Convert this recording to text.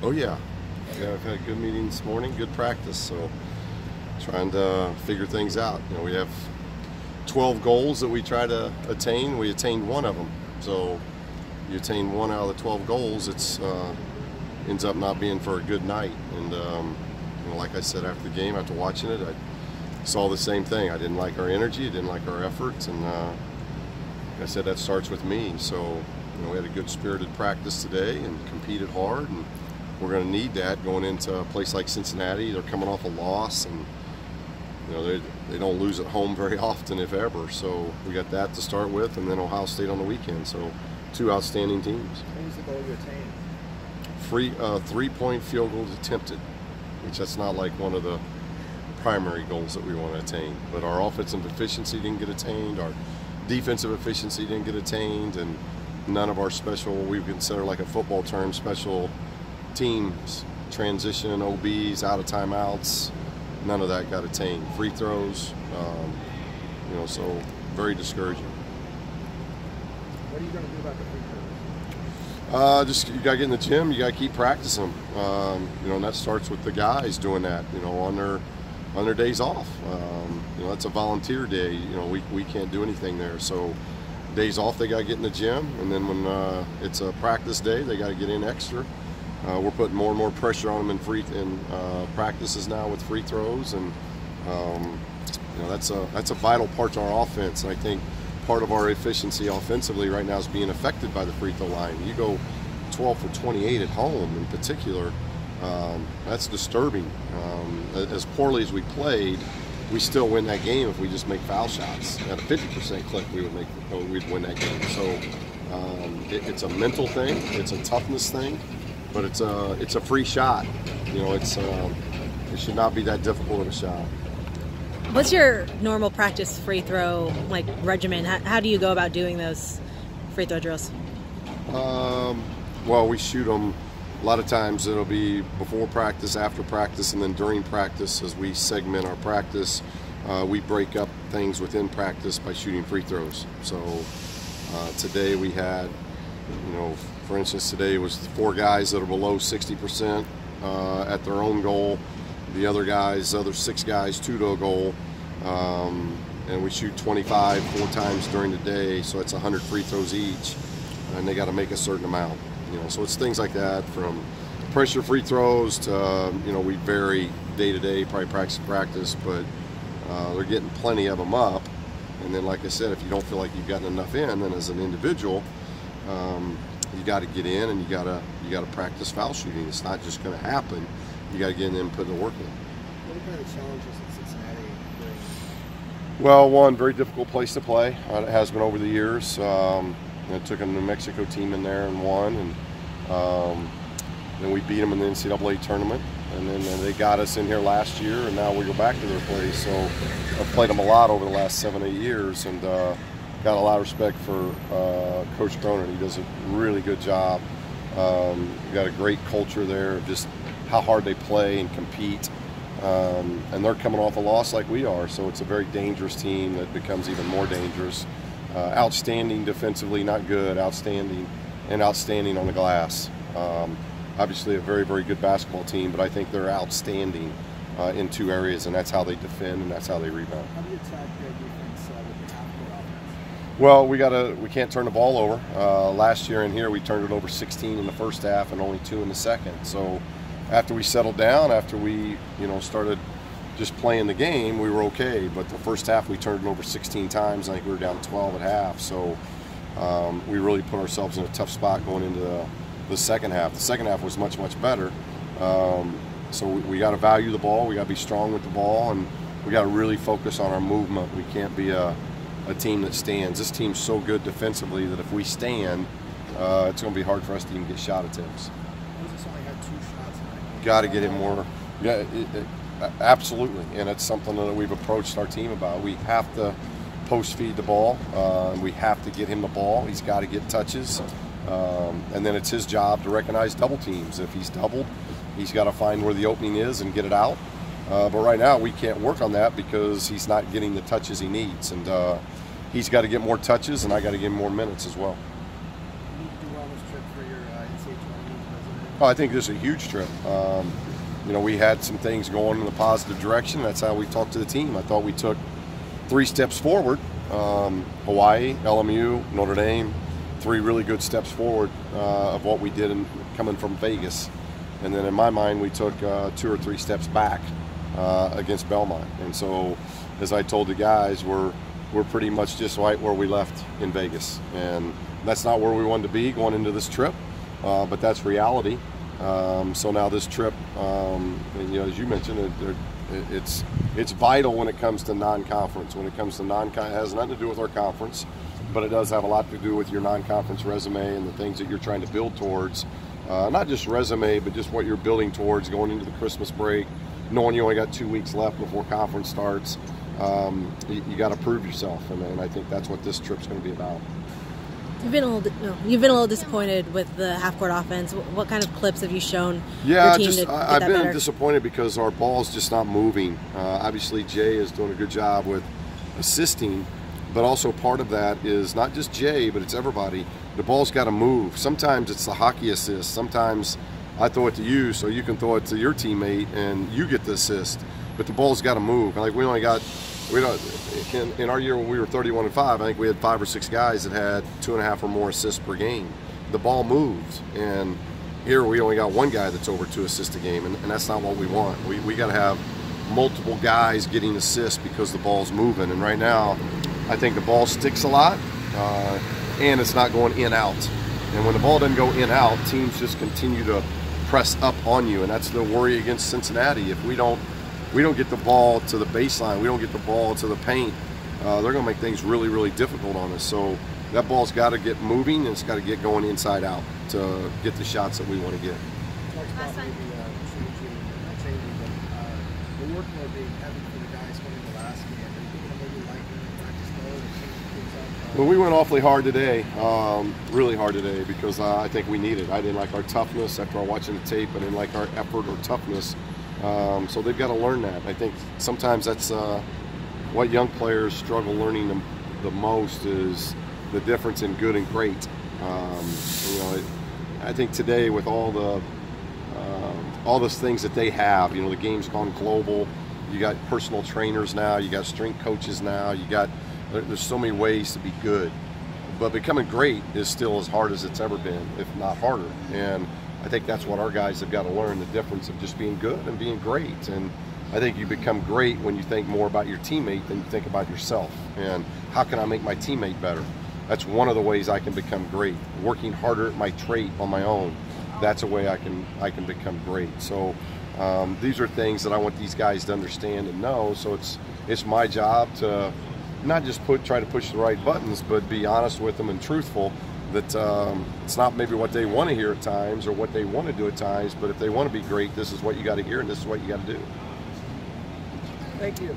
Oh yeah, I've had a good meeting this morning, good practice. So trying to figure things out. You know, we have 12 goals that we try to attain. We attained one of them. So you attain one out of the 12 goals, it's ends up not being for a good night. And you know, like I said after the game, after watching it, I saw the same thing. I didn't like our energy, I didn't like our efforts, and like I said, that starts with me. So you know, we had a good spirited practice today and competed hard, and we're going to need that going into a place like Cincinnati. They're coming off a loss, and you know, they don't lose at home very often, if ever. So we got that to start with, and then Ohio State on the weekend. So two outstanding teams. What was the goal you attained? Three-point field goals attempted, which that's not like one of the primary goals that we want to attain. But our offensive efficiency didn't get attained. Our defensive efficiency didn't get attained, and none of our special, what we consider like a football term, special teams, transition, OBs, out of timeouts, none of that got attained. Free throws, you know, so very discouraging. What are you going to do about the free throws? Just you got to get in the gym. You got to keep practicing. You know, and that starts with the guys doing that. You know, on their days off. You know, that's a volunteer day. You know, we can't do anything there. So days off, they got to get in the gym, and then when it's a practice day, they got to get in extra. We're putting more and more pressure on them in practices now with free throws, and you know, that's a vital part to our offense. And I think part of our efficiency offensively right now is being affected by the free throw line. You go 12 for 28 at home in particular. That's disturbing. As poorly as we played, we still win that game if we just make foul shots. At a 50% clip, we'd win that game. So it's a mental thing, it's a toughness thing, but it's a free shot. You know, it should not be that difficult of a shot. What's your normal practice free throw regimen? How do you go about doing those free throw drills? Well, we shoot them. A lot of times it'll be before practice, after practice, and then during practice. As we segment our practice, we break up things within practice by shooting free throws. So today we had, you know, for instance, today was 4 guys that are below 60% at their own goal. The other 6 guys, 2 to a goal. And we shoot 25 4 times during the day, so it's 100 free throws each, and they got to make a certain amount. You know, so it's things like that, from pressure free throws to, you know, we vary day to day, probably practice to practice, but they're getting plenty of them up. And then, like I said, if you don't feel like you've gotten enough in, then as an individual, you got to get in, and you got to practice foul shooting. It's not just going to happen. You got to get in there and put the work in. What are kind of the challenges in Cincinnati doing? Well, one, very difficult place to play. It has been over the years. I took a New Mexico team in there and won, and then we beat them in the NCAA tournament, and then they got us in here last year, and now we go back to their place. So I've played them a lot over the last 7-8 years, and got a lot of respect for Coach Cronin. He does a really good job. We've got a great culture there, just how hard they play and compete. And they're coming off a loss like we are, so it's a very dangerous team that becomes even more dangerous. Outstanding defensively, not good, outstanding, and outstanding on the glass. Obviously a very, very good basketball team, but I think they're outstanding in 2 areas, and that's how they defend and that's how they rebound. How do you attack their defense with the half-court offense? Well, we can't turn the ball over. Last year in here we turned it over 16 in the first half and only 2 in the second. So after we settled down, after we, you know, started just playing the game, we were okay. But the first half we turned it over 16 times. I think we were down 12 at half. So we really put ourselves in a tough spot going into the second half. The second half was much, much better. So we got to value the ball. We got to be strong with the ball, and we got to really focus on our movement. We can't be a team that stands. This team's so good defensively that if we stand, it's going to be hard for us to even get shot attempts. Moses only had 2 shots tonight. Got to get it more. Yeah, absolutely, and it's something that we've approached our team about. We have to post feed the ball, and we have to get him the ball. He's got to get touches, and then it's his job to recognize double teams. If he's doubled, he's got to find where the opening is and get it out. But right now we can't work on that because he's not getting the touches he needs, and he's got to get more touches, and I got to give him more minutes as well. You need to do well on this trip for your NCAA tournament. Oh, I think this is a huge trip. You know, we had some things going in the positive direction. That's how we talked to the team. I thought we took 3 steps forward. Hawaii, LMU, Notre Dame, 3 really good steps forward of what we did coming from Vegas. And then in my mind, we took 2 or 3 steps back against Belmont. And so, as I told the guys, we're pretty much just right where we left in Vegas. And that's not where we wanted to be going into this trip, but that's reality. So now this trip, and, you know, as you mentioned, it's vital when it comes to non-conference. When it comes to it has nothing to do with our conference, but it does have a lot to do with your non-conference resume and the things that you're trying to build towards. Not just resume, but just what you're building towards going into the Christmas break, knowing you only got 2 weeks left before conference starts. You got to prove yourself, and I think that's what this trip's going to be about. You've been a little disappointed with the half-court offense. What kind of clips have you shown your team to get I've that been better? disappointed because our ball's just not moving. Obviously, Jay is doing a good job with assisting, but also part of that is not just Jay, but it's everybody. The ball's got to move. Sometimes it's the hockey assist. Sometimes I throw it to you so you can throw it to your teammate and you get the assist. But the ball's got to move. Like in our year when we were 31-5, I think we had 5 or 6 guys that had 2.5 or more assists per game. The ball moves, and here we only got 1 guy that's over 2 assists a game, and that's not what we want. We got to have multiple guys getting assists because the ball's moving. And right now, I think the ball sticks a lot, and it's not going in-out. And when the ball doesn't go in-out, teams just continue to press up on you, and that's the worry against Cincinnati. If we don't get the ball to the baseline, we don't get the ball to the paint, they're going to make things really, really difficult on us. So that ball's got to get moving, and it's got to get going inside out to get the shots that we want to get. The workload being heavy for the guys going into the last game. Are you thinking of maybe lightening the practice load and changing things up? Well, we went awfully hard today, really hard today, because I think we need it. I didn't like our toughness after watching the tape. I didn't like our effort or toughness. So they've got to learn that. I think sometimes that's what young players struggle learning the most is the difference in good and great. You know, I think today with all those things that they have, you know, the game's gone global. You got personal trainers now. You got strength coaches now. There's so many ways to be good, but becoming great is still as hard as it's ever been, if not harder. And I think that's what our guys have got to learn, the difference of just being good and being great. And I think you become great when you think more about your teammate than you think about yourself. And how can I make my teammate better? That's one of the ways I can become great. Working harder at my trait on my own, that's a way I can become great. So these are things that I want these guys to understand and know. So it's my job to not just try to push the right buttons, but be honest with them and truthful. That it's not maybe what they want to hear at times or what they want to do at times, but if they want to be great, this is what you got to hear and this is what you got to do. Thank you.